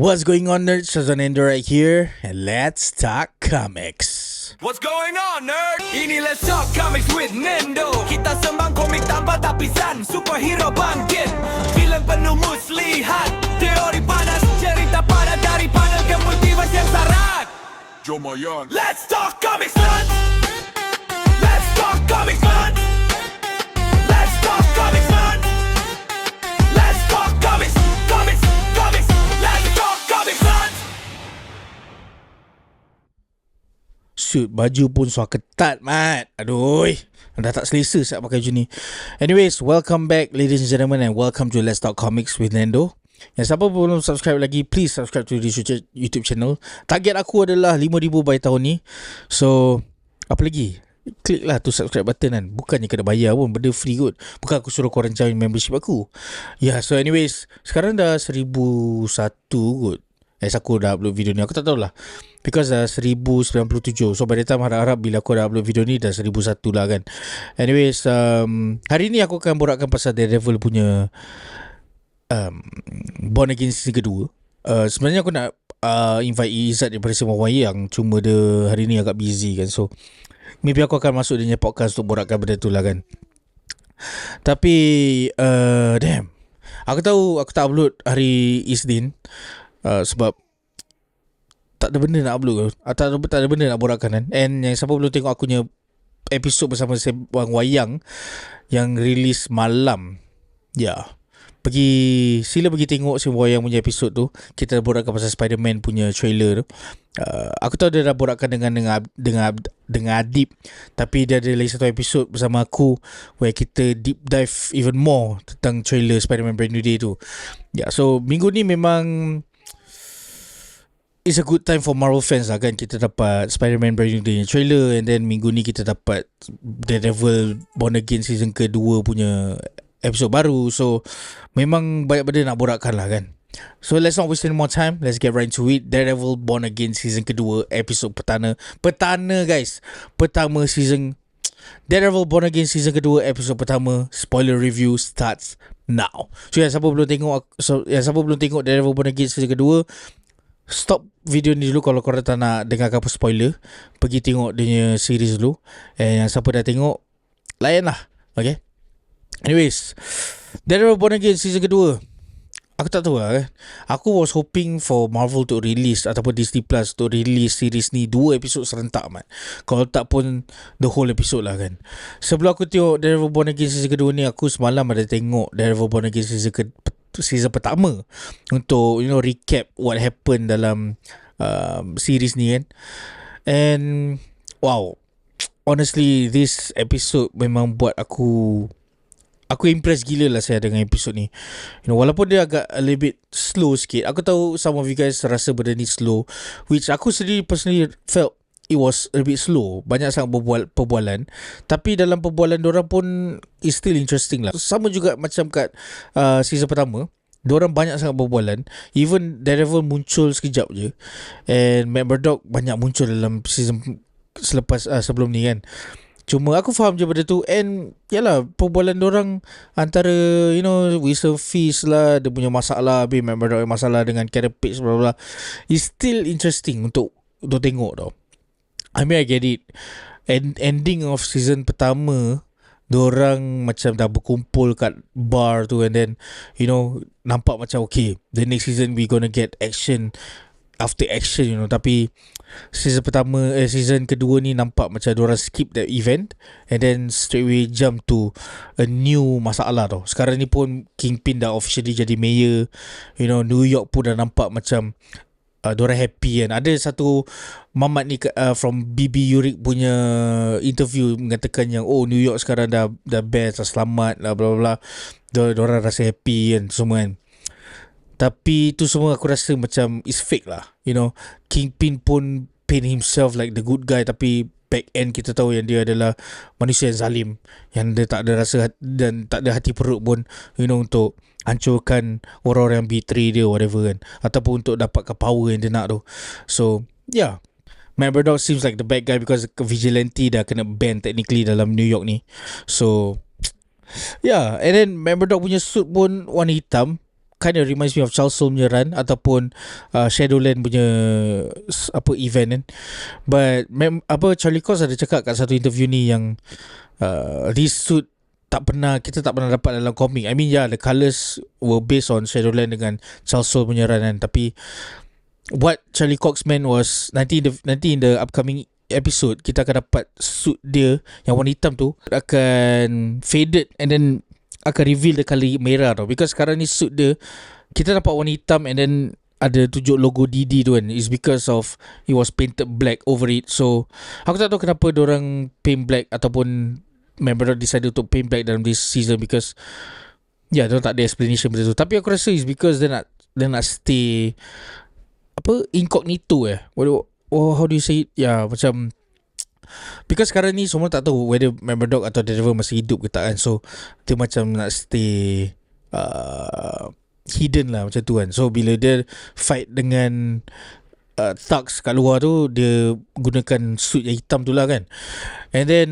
What's going on, nerds? Shazan Ender right here, and let's talk comics. What's going on, nerd? Ini Let's Talk Comics with Nendo. Kita sembang komik tanpa tapisan. Superhero bangkit, filem penuh muslihat, teori panas, cerita padat dari panel ke multiverse yang syarat. Jomayan. Let's Talk Comics, man. Let's Talk Comics, man. Let's Talk Comics, man. Let's Talk Comics, comics, comics. Let's Talk Comics, man. Shoot, baju pun suara ketat, mat. Aduh, dah tak selesa saat pakai baju ni. Anyways, welcome back, ladies and gentlemen, and welcome to Let's Talk Comics with Nendo. Yang siapa pun belum subscribe lagi, please subscribe to this YouTube channel. Target aku adalah 5,000 by tahun ni. So, apa lagi? Klik lah tu subscribe button kan. Bukannya kena bayar pun, benda free kot. Bukan aku suruh korang join membership aku. So anyways, sekarang dah 1,001 kot. Aku dah upload video ni, aku tak tahulah, because dah 1,097. So by the time harap-harap bila aku dah upload video ni dah 1,001 lah kan. Anyways, hari ni aku akan borakkan pasal Daredevil punya Born Again season kedua. Sebenarnya aku nak invite Izzat daripada Semua Wayang, cuma dia hari ni agak busy kan. So maybe aku akan masuk dia punya podcast untuk borakkan benda tu lah kan. Tapi damn, aku tahu aku tak upload hari Isnin sebab tak ada benda nak upload, tak ada benda nak borakkan kan. And yang siapa belum tengok aku punya episod bersama Sembang Wayang yang release malam, sila pergi tengok Sembang Wayang punya episod tu. Kita borakkan pasal Spider-Man punya trailer tu. Aku tahu dia dah borakkan dengan Adib, tapi dia ada lagi satu episod bersama aku where kita deep dive even more tentang trailer Spider-Man Brand New Day tu. So minggu ni memang it's a good time for Marvel fans lah kan. Kita dapat Spider-Man Brand New Day trailer, and then minggu ni kita dapat Daredevil Born Again season kedua punya episod baru. So memang banyak benda nak borakkan lah kan. So let's not waste any more time, let's get right into it. Daredevil Born Again season kedua, episod pertama guys. Pertama season Daredevil Born Again season kedua, episod pertama. Spoiler review starts now. So yang siapa belum tengok Daredevil Born Again season kedua, stop video ni dulu. Kalau korang tak nak dengar apa spoiler, pergi tengok dia punya series dulu. And yang siapa dah tengok, layan lah. Okay, anyways, Daredevil Born Again season kedua, aku tak tahu lah kan. Aku was hoping for Marvel to release ataupun Disney Plus to release series ni 2 episod serentak man. Kalau tak pun the whole episode lah kan. Sebelum aku tengok Daredevil Born Again season kedua ni, aku semalam ada tengok Daredevil Born Again season pertama untuk recap what happened dalam series ni kan. And wow, honestly this episode memang buat aku impress gila lah saya dengan episod ni. Walaupun dia agak a little bit slow sikit. Aku tahu some of you guys rasa benda ni slow, which aku sendiri personally felt it was a bit slow. Banyak sangat perbualan, tapi dalam perbualan diorang pun is still interesting lah. Sama juga macam kat season pertama, diorang banyak sangat perbualan. Even Daredevil muncul sekejap je, and Matt Murdock banyak muncul dalam season sebelum ni kan. Cuma aku faham je benda tu. And yalah, perbualan diorang antara Wilson Fisk lah, dia punya masalah, habis Matt Murdock masalah dengan Karen Page bla bla, is still interesting untuk tengok tau. I mean I get it. Ending of season pertama, diorang macam dah berkumpul kat bar tu, and then nampak macam okay, the next season we gonna get action after action tapi season kedua ni nampak macam diorang skip that event and then straight away jump to a new masalah tau. Sekarang ni pun Kingpin dah officially jadi mayor. New York pun dah nampak macam diorang happy kan. Ada satu mamat ni from BB Yurik punya interview mengatakan yang New York sekarang dah best, dah selamat lah bla bla. Diorang rasa happy kan semua kan. Tapi tu semua aku rasa macam is fake lah. Kingpin pun paint himself like the good guy, tapi back end kita tahu yang dia adalah manusia yang zalim, yang dia tak ada rasa dan tak ada hati perut pun untuk hancurkan orang-orang yang betray dia whatever kan, ataupun untuk dapatkan power yang dia nak tu. So yeah, Matt Murdock seems like the bad guy because vigilante dah kena ban technically dalam New York ni. So yeah, and then Matt Murdock punya suit pun warna hitam. kind of reminds me of Charles Soule punya run ataupun Shadowland punya event kan. But Charlie Cox ada cakap kat satu interview ni yang this suit kita tak pernah dapat dalam komik. I mean the colours were based on Shadowland dengan Charles Soule punya run kan. Tapi what Charlie Cox meant was nanti in the upcoming episode kita akan dapat suit dia yang warna hitam tu akan faded and then akan reveal the colour merah tau. Because sekarang ni suit dia kita nampak warna hitam and then ada tunjuk logo DD tu kan. It's because of it was painted black over it. So aku tak tahu kenapa diorang paint black ataupun member decided untuk paint black dalam this season, because diorang tak ada explanation benda tu. Tapi aku rasa it's because dia nak stay incognito how do you say it? Macam because sekarang ni semua tak tahu whether Member atau Daredevil masih hidup ke tak kan. So dia macam nak stay hidden lah macam tu kan. So bila dia fight dengan thugs kat luar tu, dia gunakan suit yang hitam tu lah kan. And then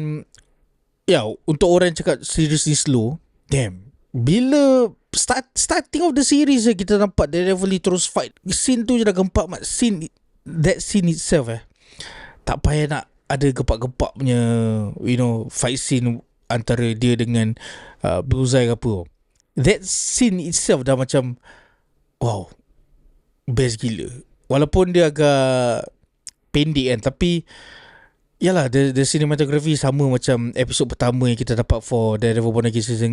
untuk orang yang cakap series ni slow, damn, bila starting of the series kita nampak Daredevil ni terus fight, scene tu je dah gempak mat. That scene itself tak payah nak ada gepak-gepak punya fight scene antara dia dengan Bullseye ke apa. That scene itself dah macam wow, best gila. Walaupun dia agak pendek kan, tapi yalah, the cinematography sama macam episod pertama yang kita dapat for Daredevil Born Again season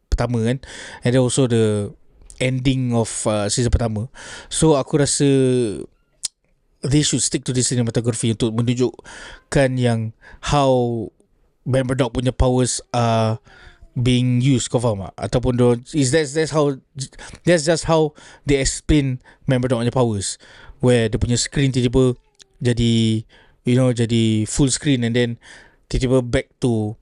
pertama kan. And then also the ending of season pertama. So aku rasa they should stick to the cinematography untuk menunjukkan yang how Ben Murdock punya powers are being used. Kau faham tak? Ataupun that's just how they explain Ben Murdock punya powers, where dia punya screen tiba-tiba jadi jadi full screen and then tiba-tiba back to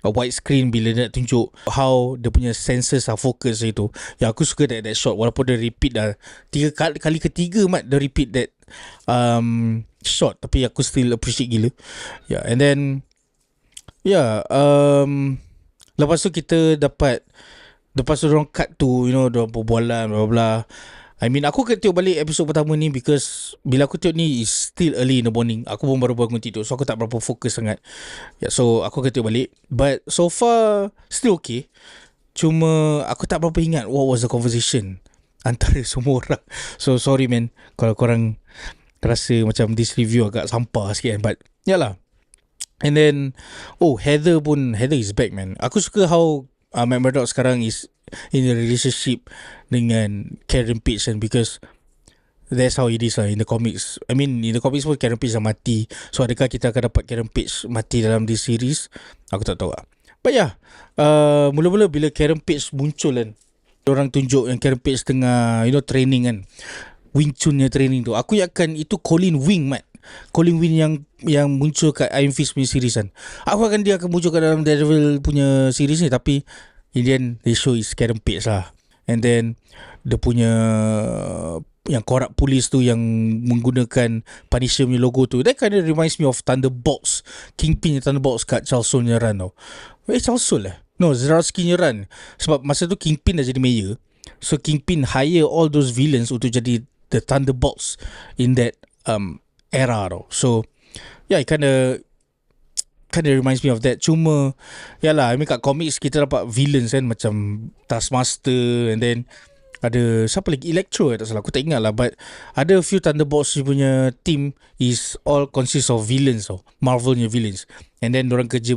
a white screen bila dia nak tunjuk how dia punya senses are focus itu. Aku suka that shot, walaupun dia repeat dah kali ketiga mat dia repeat that shot, tapi aku still appreciate gila. And then lepas tu kita dapat, lepas tu orang cut tu diorang berbualan bla bla. I mean aku kena tengok balik episod pertama ni because bila aku tengok ni is still early in the morning. Aku pun baru bangun tidur, so aku tak berapa fokus sangat. So aku kena tengok balik. But so far still okay. Cuma aku tak berapa ingat what was the conversation antara semua orang. So sorry man kalau korang rasa macam this review agak sampah sikit kan. But yalah. And then Heather is back man. Aku suka how Matt Murdock sekarang is in a relationship dengan Karen Page kan, because that's how it is lah in the comics. I mean in the comics pun Karen Page dah mati. So adakah kita akan dapat Karen Page mati dalam this series? Aku tak tahu lah. But mula-mula bila Karen Page muncul kan, orang tunjuk yang Karen Page tengah training kan, Wing Chun nya training tu, aku yakin itu Colin Wing yang muncul kat Iron Fist punya series kan. Dia akan muncul kat dalam Daredevil punya series ni, tapi in the end they show is Karen Page lah. And then dia punya yang corrupt police tu yang menggunakan Punisher punya logo tu, that kind of reminds me of Thunderbolts, Kingpin punya Thunderbolts kat Charles Soule punya run tau. Charles Soule No, Zdarsky punya run. Sebab masa tu Kingpin dah jadi mayor, so Kingpin hire all those villains untuk jadi the Thunderbolts in that era tau. So it kind of reminds me of that. Cuma yalah, I mean kat comics kita dapat villains kan, macam Taskmaster, and then ada siapa lagi, Electro tak salah, aku tak ingat lah. But ada a few Thunderbolts punya team is all consist of villains tau, Marvel punya villains. And then diorang kerja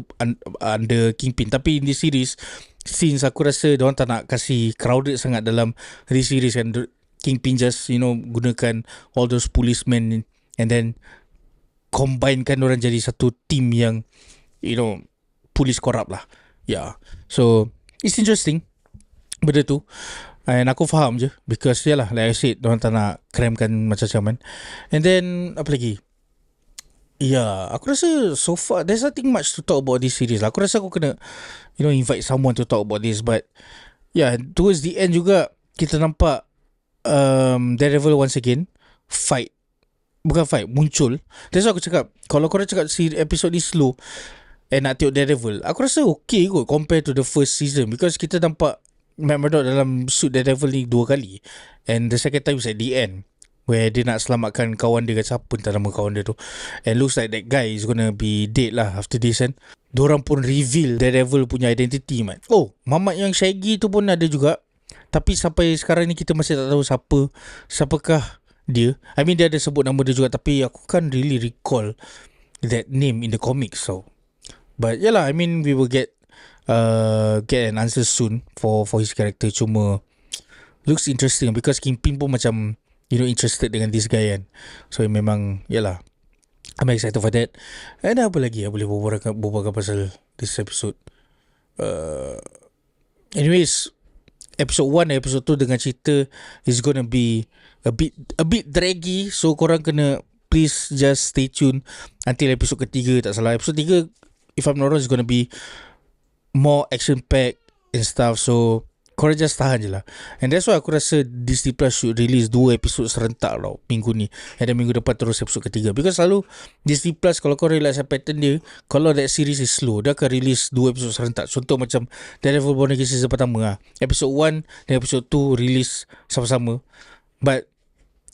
under Kingpin. Tapi in this series, since aku rasa diorang tak nak kasih crowded sangat dalam this series kan, Kingpin just gunakan all those policemen and then combine kan orang jadi satu team yang police corrupt lah. So it's interesting benda tu. And aku faham je, because yalah, like I said, diorang tak nak cramkan macam-macam kan. And then apa lagi, aku rasa so far there's nothing much to talk about this series lah. Aku rasa aku kena invite someone to talk about this. But towards the end juga kita nampak Daredevil once again muncul. That's why aku cakap, kalau korang cakap episode ni slow and nak tengok Daredevil, aku rasa okay kot compare to the first season, because kita nampak Matt Murdock dalam suit Daredevil ni 2 kali. And the second time is at the end, where dia nak selamatkan kawan dia, siapa entah nama kawan dia tu. And looks like that guy is gonna be dead lah after this kan. Diorang pun reveal Daredevil punya identity, man. Oh, mamat yang Shaggy tu pun ada juga. Tapi sampai sekarang ni kita masih tak tahu siapakah dia. I mean, dia ada sebut nama dia juga, tapi aku can't really recall that name in the comics. So, but yeah lah, I mean, we will get an answer soon for his character. Cuma looks interesting because Kingpin pun macam, you know, interested dengan this guy kan. So memang yalah, I'm excited for that. And apa lagi boleh berbual pasal this episode. Anyways, episode 1 dan episode 2 dengan cerita is gonna be a bit draggy. So korang kena please just stay tune until episode ketiga. Tak salah, episode 3 if I'm not wrong is gonna be more action packed and stuff. So korang just tahan je lah. And that's why aku rasa Disney Plus should release 2 episod serentak tau minggu ni, and then minggu depan terus episod ketiga. Because selalu Disney Plus, kalau kau realize pattern dia, kalau that series is slow, dia akan release 2 episod serentak. Contoh macam Daredevil Born Again season pertama lah, episode 1 dan episode 2 release sama-sama. But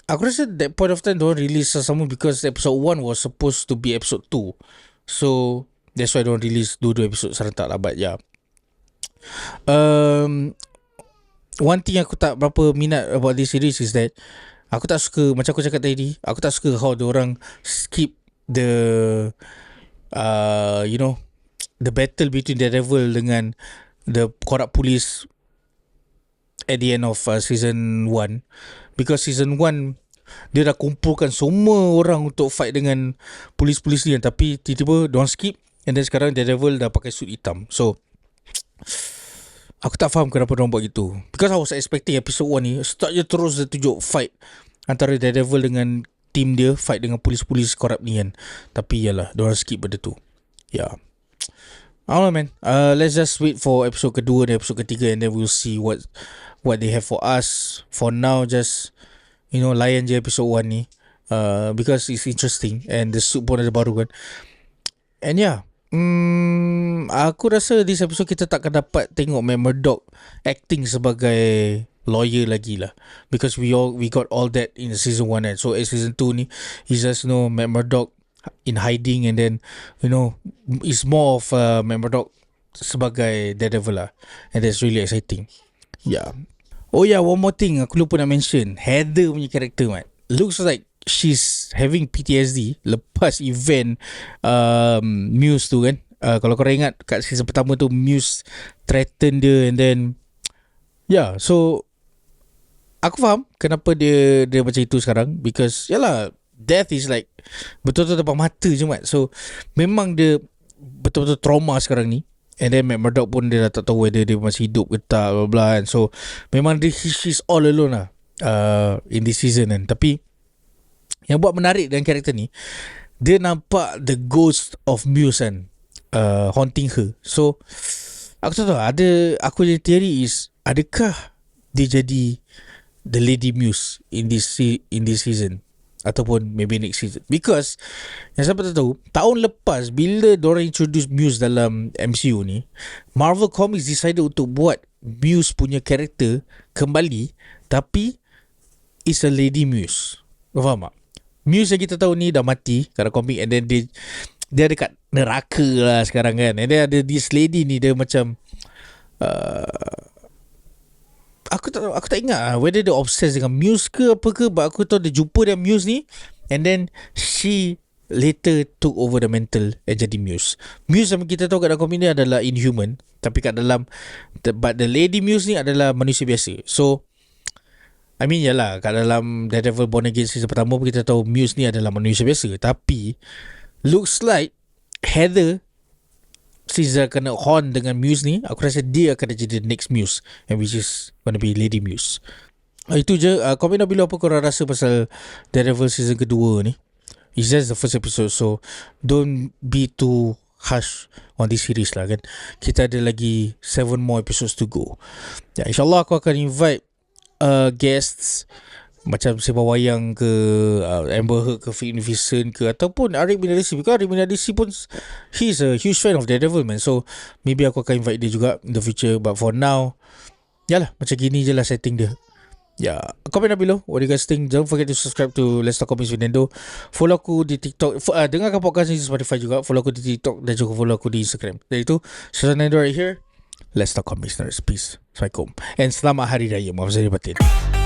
aku rasa that point of time don't release sama-sama because episode 1 was supposed to be episode 2. So that's why don't release 2 episod serentak lah. But yeah, one thing aku tak berapa minat about this series is that aku tak suka, macam aku cakap tadi, aku tak suka how diorang skip the you know, the battle between Daredevil dengan the corrupt police at the end of season 1. Because season 1 dia dah kumpulkan semua orang untuk fight dengan polis-polis ni kan, tapi tiba-tiba diorang skip, and then sekarang Daredevil dah pakai suit hitam. So aku tak faham kenapa diorang buat gitu. Because I was expecting episode 1 ni start je terus dia tunjuk fight antara Daredevil dengan team dia, fight dengan polis-polis korap ni kan. Tapi yalah, diorang skip benda tu. Yeah, I don't know man. Let's just wait for episode kedua dan episode ketiga, and then we'll see what they have for us. For now, just, you know, layan je episode 1 ni, because it's interesting and the suit pun ada baru kan. And yeah, aku rasa this episode kita takkan dapat tengok Matt Murdock acting sebagai lawyer lagi lah, because we got all that in season 1 kan. So season 2 ni is just, you know, Matt Murdock in hiding, and then, you know, it's more of Matt Murdock sebagai Daredevil lah, and that's really exciting. Yeah. Oh yeah, one more thing aku lupa nak mention, Heather punya character, man, looks like she's having PTSD lepas event Muse tu kan. Kalau korang ingat kat season pertama tu, Muse threaten dia, and then yeah, so aku faham kenapa dia macam itu sekarang, because yalah, death is like betul-betul depan mata je, mat. So memang dia betul-betul trauma sekarang ni. And then Matt Murdock pun dia dah tak tahu whether dia masih hidup ke tak, blah blah. And so memang she's all alone lah in this season kan. Tapi yang buat menarik dengan karakter ni, dia nampak the ghost of Muse kan, haunting her. So aku tak tahu, aku punya theory is, adakah dia jadi the Lady Muse in this season, ataupun maybe next season. Because yang siapa tak tahu, tahun lepas bila diorang introduce Muse dalam MCU ni, Marvel Comics decided untuk buat Muse punya karakter kembali, tapi it's a Lady Muse. Kau faham tak? Muse yang kita tahu ni dah mati kat komik, and then dia ada kat neraka lah sekarang kan. And then ada this lady ni, dia macam aku tak ingat lah whether dia obsessed dengan Muse ke apa ke, but aku tahu dia jumpa dengan Muse ni, and then she later took over the mantle and jadi Muse. Muse yang kita tahu kat dalam komik ni adalah Inhuman, tapi kat dalam but the Lady Muse ni adalah manusia biasa. So I mean yalah, kat dalam Daredevil Born Again season pertama pun kita tahu Muse ni adalah manusia biasa. Tapi looks like Heather, since dia kena horn dengan Muse ni, aku rasa dia akan jadi the next Muse, and which is gonna be Lady Muse. Itu je. Komen bila apa korang rasa pasal Daredevil season kedua ni. It's just the first episode, so don't be too harsh on this series lah kan. Kita ada lagi 7 more episodes to go. Ya, InsyaAllah aku akan invite guests macam Sebab Wayang ke, Amber Heard ke, Fit Vincent ke, ataupun Arik bin Adisi. Because Arik bin Adisi pun, he's a huge fan of Daredevil man. So maybe aku akan invite dia juga in the future. But for now, Yalah, macam gini je lah setting dia. Ya, comment down below what do you guys think. Don't forget to subscribe to Let's Talk Comics with Nendo. Follow aku di TikTok, dengarkan podcast ni di Spotify juga. Follow aku di TikTok dan juga follow aku di Instagram. Dari itu, Susan Nendo right here. Let's Talk Comics Nerds. Peace. Assalamualaikum. And selamat Hari Raya. Maaf saya batin.